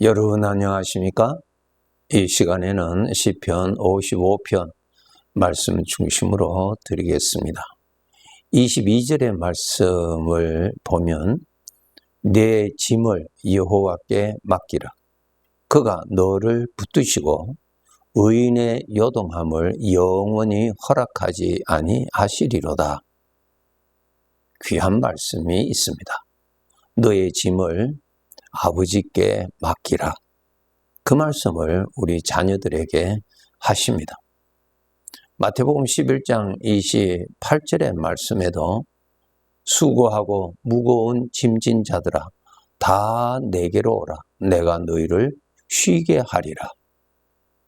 여러분 안녕하십니까? 이 시간에는 시편 55편 말씀 중심으로 드리겠습니다. 22절의 말씀을 보면 내 짐을 여호와께 맡기라. 그가 너를 붙드시고 의인의 요동함을 영원히 허락하지 아니하시리로다. 귀한 말씀이 있습니다. 너의 짐을 아버지께 맡기라. 그 말씀을 우리 자녀들에게 하십니다. 마태복음 11장 28절의 말씀에도 수고하고 무거운 짐진 자들아 다 내게로 오라. 내가 너희를 쉬게 하리라.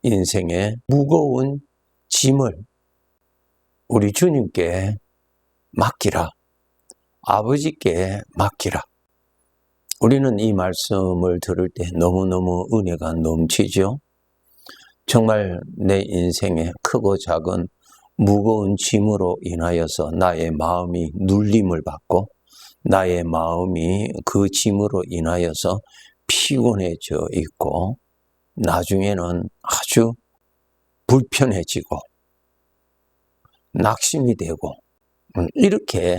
인생의 무거운 짐을 우리 주님께 맡기라. 아버지께 맡기라. 우리는 이 말씀을 들을 때 너무너무 은혜가 넘치죠. 정말 내 인생에 크고 작은 무거운 짐으로 인하여서 나의 마음이 눌림을 받고 나의 마음이 그 짐으로 인하여서 피곤해져 있고 나중에는 아주 불편해지고 낙심이 되고 이렇게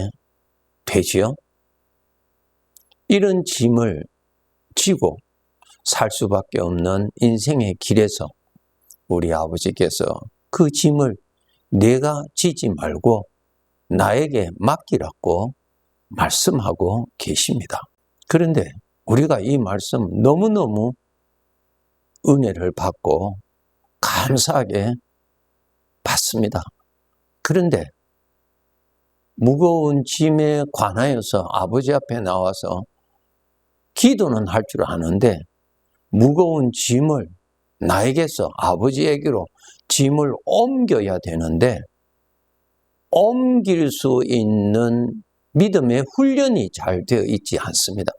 되지요. 이런 짐을 지고 살 수밖에 없는 인생의 길에서 우리 아버지께서 그 짐을 내가 지지 말고 나에게 맡기라고 말씀하고 계십니다. 그런데 우리가 이 말씀 너무너무 은혜를 받고 감사하게 받습니다. 그런데 무거운 짐에 관하여서 아버지 앞에 나와서 기도는 할 줄 아는데 무거운 짐을 나에게서 아버지에게로 짐을 옮겨야 되는데 옮길 수 있는 믿음의 훈련이 잘 되어 있지 않습니다.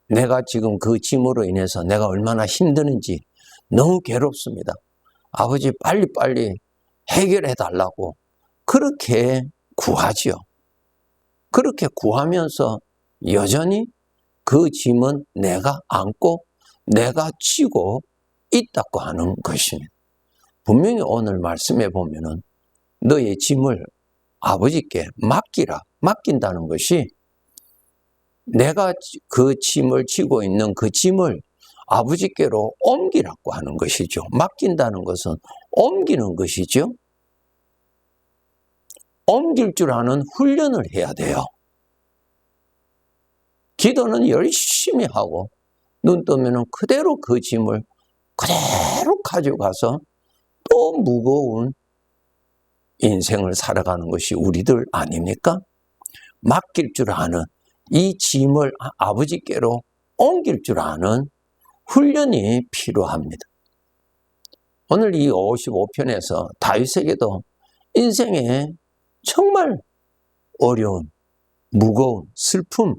내가 지금 그 짐으로 인해서 내가 얼마나 힘드는지 너무 괴롭습니다. 아버지 빨리빨리 해결해 달라고 그렇게 구하지요. 그렇게 구하면서 여전히 그 짐은 내가 안고 내가 지고 있다고 하는 것입니다. 분명히 오늘 말씀에 보면은 너의 짐을 아버지께 맡기라. 맡긴다는 것이 내가 그 짐을 지고 있는 그 짐을 아버지께로 옮기라고 하는 것이죠. 맡긴다는 것은 옮기는 것이죠. 옮길 줄 아는 훈련을 해야 돼요. 기도는 열심히 하고 눈 뜨면 그대로 그 짐을 그대로 가져가서 또 무거운 인생을 살아가는 것이 우리들 아닙니까? 맡길 줄 아는 이 짐을 아버지께로 옮길 줄 아는 훈련이 필요합니다. 오늘 이 55편에서 다윗에게도 인생에 정말 어려운, 무거운, 슬픔,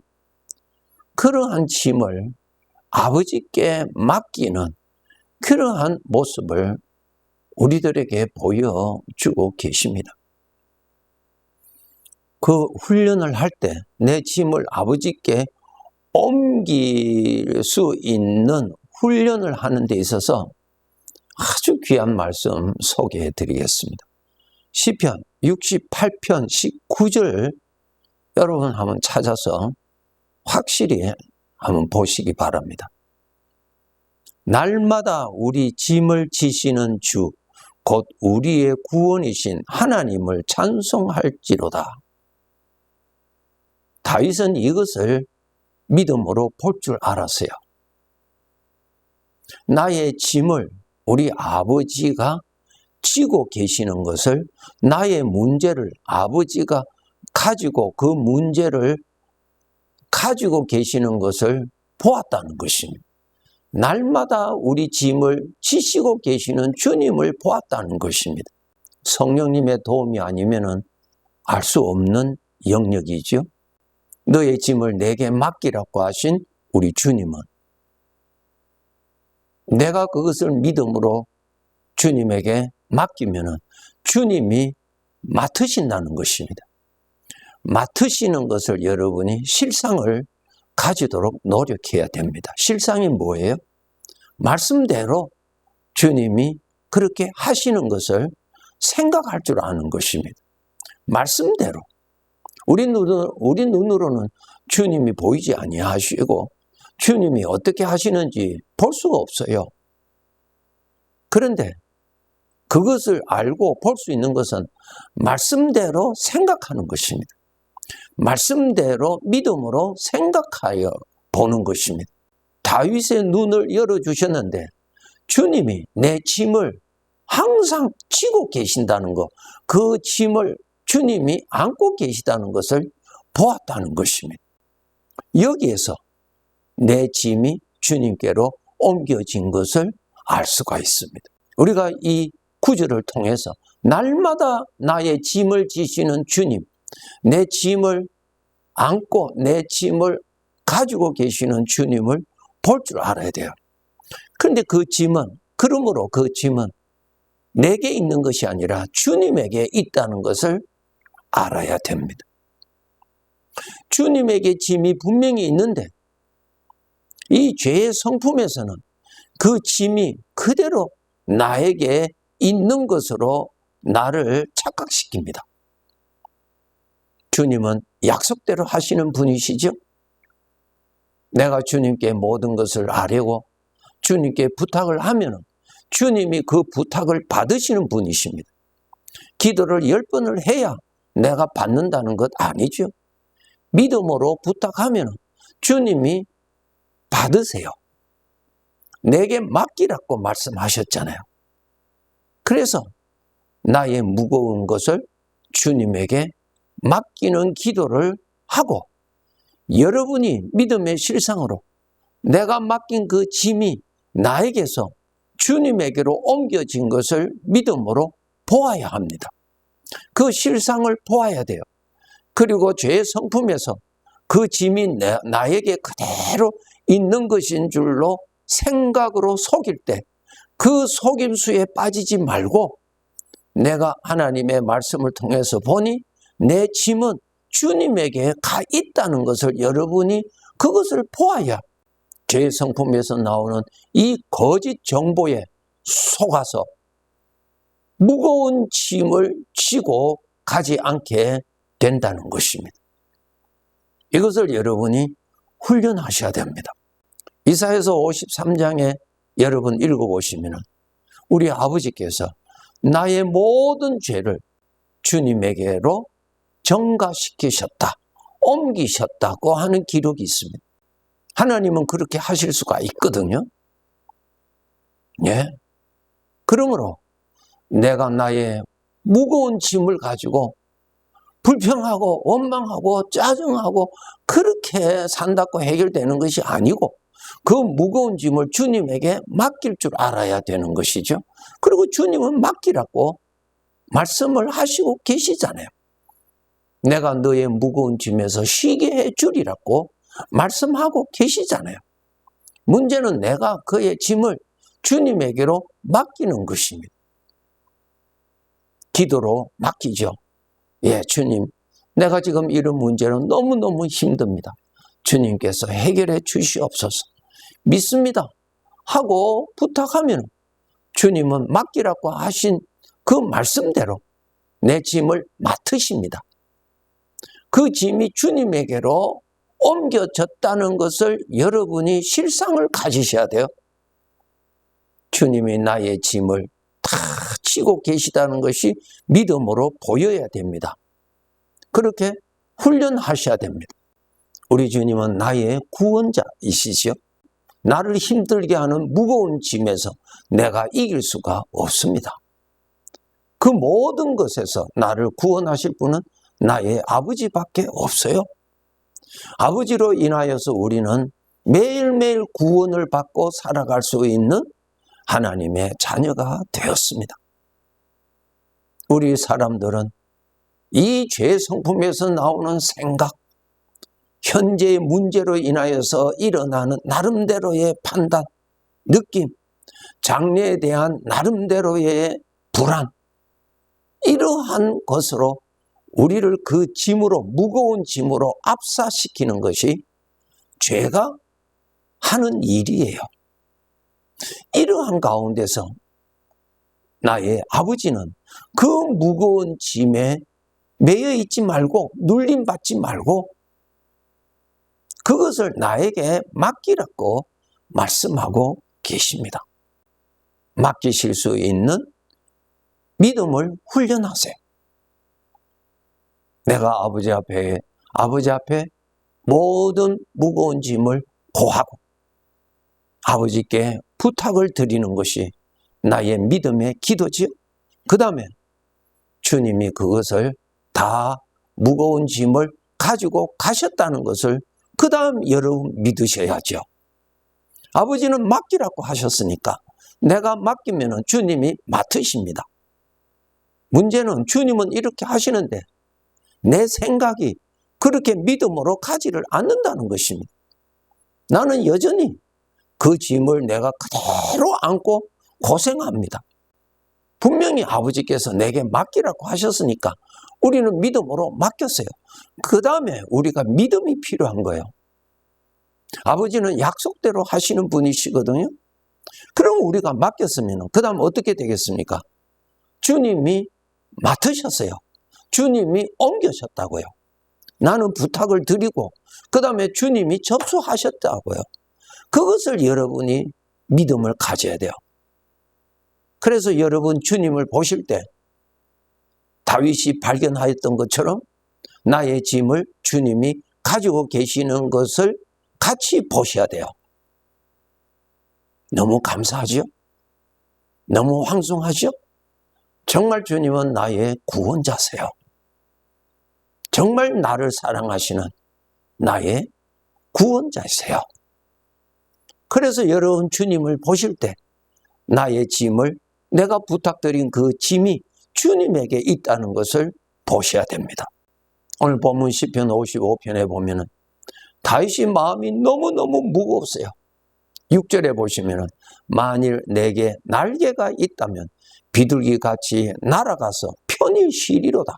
그러한 짐을 아버지께 맡기는 그러한 모습을 우리들에게 보여주고 계십니다. 그 훈련을 할 때 내 짐을 아버지께 옮길 수 있는 훈련을 하는 데 있어서 아주 귀한 말씀 소개해 드리겠습니다. 시편 68편 19절 여러분 한번 찾아서 확실히 한번 보시기 바랍니다. 날마다 우리 짐을 지시는 주, 곧 우리의 구원이신 하나님을 찬송할지로다. 다윗은 이것을 믿음으로 볼 줄 알았어요. 나의 짐을 우리 아버지가 지고 계시는 것을, 나의 문제를 아버지가 가지고 그 문제를 가지고 계시는 것을 보았다는 것입니다. 날마다 우리 짐을 지시고 계시는 주님을 보았다는 것입니다. 성령님의 도움이 아니면은 알 수 없는 영역이죠. 너의 짐을 내게 맡기라고 하신 우리 주님은 내가 그것을 믿음으로 주님에게 맡기면은 주님이 맡으신다는 것입니다. 맡으시는 것을 여러분이 실상을 가지도록 노력해야 됩니다. 실상이 뭐예요? 말씀대로 주님이 그렇게 하시는 것을 생각할 줄 아는 것입니다. 말씀대로. 우리 눈으로는 주님이 보이지 아니하시고 주님이 어떻게 하시는지 볼 수가 없어요. 그런데 그것을 알고 볼 수 있는 것은 말씀대로 생각하는 것입니다. 말씀대로 믿음으로 생각하여 보는 것입니다. 다윗의 눈을 열어주셨는데 주님이 내 짐을 항상 지고 계신다는 것, 그 짐을 주님이 안고 계시다는 것을 보았다는 것입니다. 여기에서 내 짐이 주님께로 옮겨진 것을 알 수가 있습니다. 우리가 이 구절을 통해서 날마다 나의 짐을 지시는 주님, 내 짐을 안고 내 짐을 가지고 계시는 주님을 볼 줄 알아야 돼요. 그런데 그러므로 그 짐은 내게 있는 것이 아니라 주님에게 있다는 것을 알아야 됩니다. 주님에게 짐이 분명히 있는데 이 죄의 성품에서는 그 짐이 그대로 나에게 있는 것으로 나를 착각시킵니다. 주님은 약속대로 하시는 분이시죠? 내가 주님께 모든 것을 아뢰고 주님께 부탁을 하면 주님이 그 부탁을 받으시는 분이십니다. 기도를 10번을 해야 내가 받는다는 것 아니죠. 믿음으로 부탁하면 주님이 받으세요. 내게 맡기라고 말씀하셨잖아요. 그래서 나의 무거운 것을 주님에게 맡기는 기도를 하고 여러분이 믿음의 실상으로 내가 맡긴 그 짐이 나에게서 주님에게로 옮겨진 것을 믿음으로 보아야 합니다. 그 실상을 보아야 돼요. 그리고 죄의 성품에서 그 짐이 나에게 그대로 있는 것인 줄로 생각으로 속일 때 그 속임수에 빠지지 말고 내가 하나님의 말씀을 통해서 보니 내 짐은 주님에게 가 있다는 것을 여러분이 그것을 보아야 죄의 성품에서 나오는 이 거짓 정보에 속아서 무거운 짐을 지고 가지 않게 된다는 것입니다. 이것을 여러분이 훈련하셔야 됩니다. 이사야서 53장에 여러분 읽어보시면 우리 아버지께서 나의 모든 죄를 주님에게로 전가시키셨다, 옮기셨다고 하는 기록이 있습니다. 하나님은 그렇게 하실 수가 있거든요. 예. 그러므로 내가 나의 무거운 짐을 가지고 불평하고 원망하고 짜증하고 그렇게 산다고 해결되는 것이 아니고 그 무거운 짐을 주님에게 맡길 줄 알아야 되는 것이죠. 그리고 주님은 맡기라고 말씀을 하시고 계시잖아요. 내가 너의 무거운 짐에서 쉬게 해 주리라고 말씀하고 계시잖아요. 문제는 내가 그의 짐을 주님에게로 맡기는 것입니다. 기도로 맡기죠. 예, 주님, 내가 지금 이런 문제는 너무너무 힘듭니다. 주님께서 해결해 주시옵소서. 믿습니다. 하고 부탁하면 주님은 맡기라고 하신 그 말씀대로 내 짐을 맡으십니다. 그 짐이 주님에게로 옮겨졌다는 것을 여러분이 실상을 가지셔야 돼요. 주님이 나의 짐을 다 지고 계시다는 것이 믿음으로 보여야 됩니다. 그렇게 훈련하셔야 됩니다. 우리 주님은 나의 구원자이시죠. 나를 힘들게 하는 무거운 짐에서 내가 이길 수가 없습니다. 그 모든 것에서 나를 구원하실 분은 나의 아버지밖에 없어요. 아버지로 인하여서 우리는 매일매일 구원을 받고 살아갈 수 있는 하나님의 자녀가 되었습니다. 우리 사람들은 이 죄 성품에서 나오는 생각, 현재의 문제로 인하여서 일어나는 나름대로의 판단, 느낌, 장래에 대한 나름대로의 불안, 이러한 것으로 우리를 그 짐으로, 무거운 짐으로 압사시키는 것이 죄가 하는 일이에요. 이러한 가운데서 나의 아버지는 그 무거운 짐에 매여 있지 말고, 눌림받지 말고 그것을 나에게 맡기라고 말씀하고 계십니다. 맡기실 수 있는 믿음을 훈련하세요. 내가 아버지 앞에 모든 무거운 짐을 고하고 아버지께 부탁을 드리는 것이 나의 믿음의 기도지요. 그 다음에 주님이 그것을 다 무거운 짐을 가지고 가셨다는 것을 그 다음 여러분 믿으셔야죠. 아버지는 맡기라고 하셨으니까 내가 맡기면 주님이 맡으십니다. 문제는 주님은 이렇게 하시는데 내 생각이 그렇게 믿음으로 가지를 않는다는 것입니다. 나는 여전히 그 짐을 내가 그대로 안고 고생합니다. 분명히 아버지께서 내게 맡기라고 하셨으니까 우리는 믿음으로 맡겼어요. 그 다음에 우리가 믿음이 필요한 거예요. 아버지는 약속대로 하시는 분이시거든요. 그럼 우리가 맡겼으면 그 다음 어떻게 되겠습니까? 주님이 맡으셨어요. 주님이 옮겨셨다고요. 나는 부탁을 드리고 그 다음에 주님이 접수하셨다고요. 그것을 여러분이 믿음을 가져야 돼요. 그래서 여러분 주님을 보실 때 다윗이 발견하였던 것처럼 나의 짐을 주님이 가지고 계시는 것을 같이 보셔야 돼요. 너무 감사하죠? 너무 황송하죠? 정말 주님은 나의 구원자세요. 정말 나를 사랑하시는 나의 구원자세요. 그래서 여러분 주님을 보실 때 나의 짐을, 내가 부탁드린 그 짐이 주님에게 있다는 것을 보셔야 됩니다. 오늘 본문 시편 55편에 보면은 다윗이 마음이 너무너무 무거웠어요. 6절에 보시면은 만일 내게 날개가 있다면 비둘기같이 날아가서 편히 쉬리로다.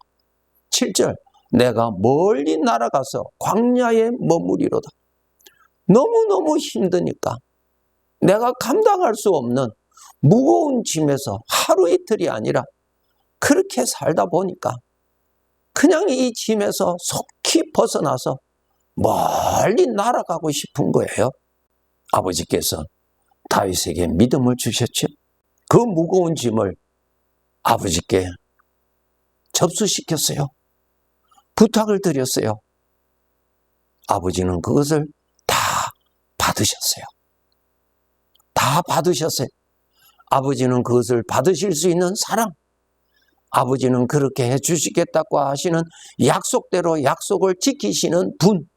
7절 내가 멀리 날아가서 광야에 머무리로다. 너무너무 힘드니까 내가 감당할 수 없는 무거운 짐에서 하루 이틀이 아니라 그렇게 살다 보니까 그냥 이 짐에서 속히 벗어나서 멀리 날아가고 싶은 거예요. 아버지께서 다윗에게 믿음을 주셨죠. 그 무거운 짐을 아버지께 접수시켰어요. 부탁을 드렸어요. 아버지는 그것을 다 받으셨어요. 다 받으셨어요. 아버지는 그것을 받으실 수 있는 사랑, 아버지는 그렇게 해주시겠다고 하시는 약속대로 약속을 지키시는 분,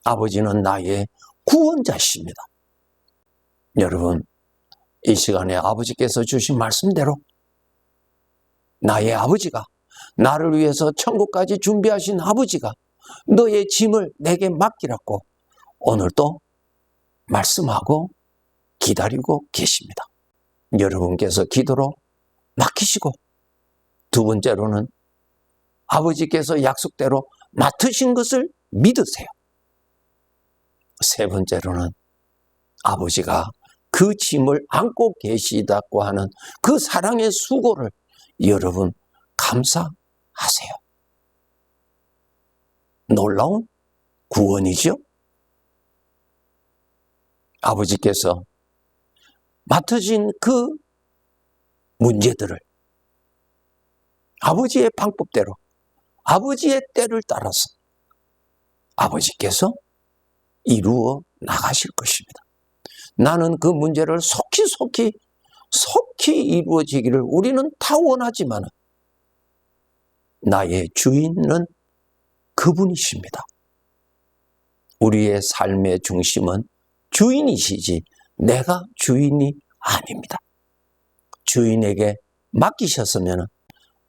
아버지는 나의 구원자십니다. 여러분, 이 시간에 아버지께서 주신 말씀대로 나의 아버지가, 나를 위해서 천국까지 준비하신 아버지가 너의 짐을 내게 맡기라고 오늘도 말씀하고 기다리고 계십니다. 여러분께서 기도로 맡기시고, 두 번째로는 아버지께서 약속대로 맡으신 것을 믿으세요. 세 번째로는 아버지가 그 짐을 안고 계시다고 하는 그 사랑의 수고를 여러분 감사하세요. 놀라운 구원이죠. 아버지께서 맡으신 그 문제들을 아버지의 방법대로, 아버지의 때를 따라서 아버지께서 이루어 나가실 것입니다. 나는 그 문제를 속히 이루어지기를 우리는 다 원하지만 나의 주인은 그분이십니다. 우리의 삶의 중심은 주인이시지 내가 주인이 아닙니다. 주인에게 맡기셨으면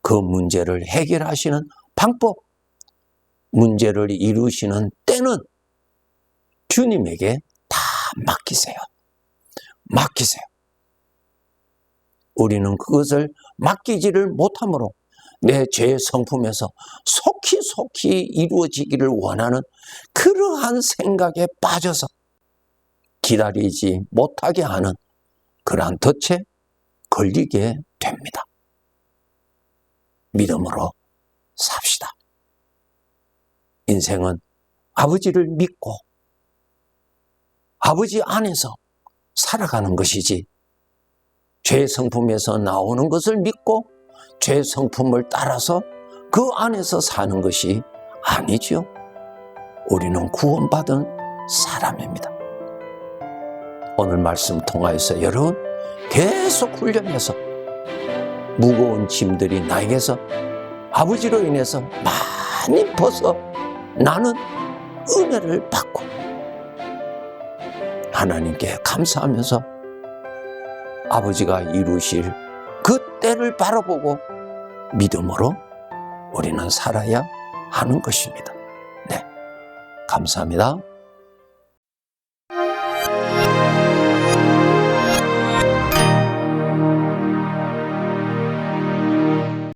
그 문제를 해결하시는 방법, 문제를 이루시는 때는 주님에게 다 맡기세요. 맡기세요. 우리는 그것을 맡기지를 못하므로 내 죄의 성품에서 속히 이루어지기를 원하는 그러한 생각에 빠져서 기다리지 못하게 하는 그러한 덫에 걸리게 됩니다. 믿음으로 삽시다. 인생은 아버지를 믿고 아버지 안에서 살아가는 것이지 죄의 성품에서 나오는 것을 믿고 죄의 성품을 따라서 그 안에서 사는 것이 아니지요. 우리는 구원받은 사람입니다. 오늘 말씀 통하여서 여러분 계속 훈련해서 무거운 짐들이 나에게서 아버지로 인해서 많이 벗어나는 은혜를 받고 하나님께 감사하면서 아버지가 이루실 그 때를 바라보고 믿음으로 우리는 살아야 하는 것입니다. 네, 감사합니다.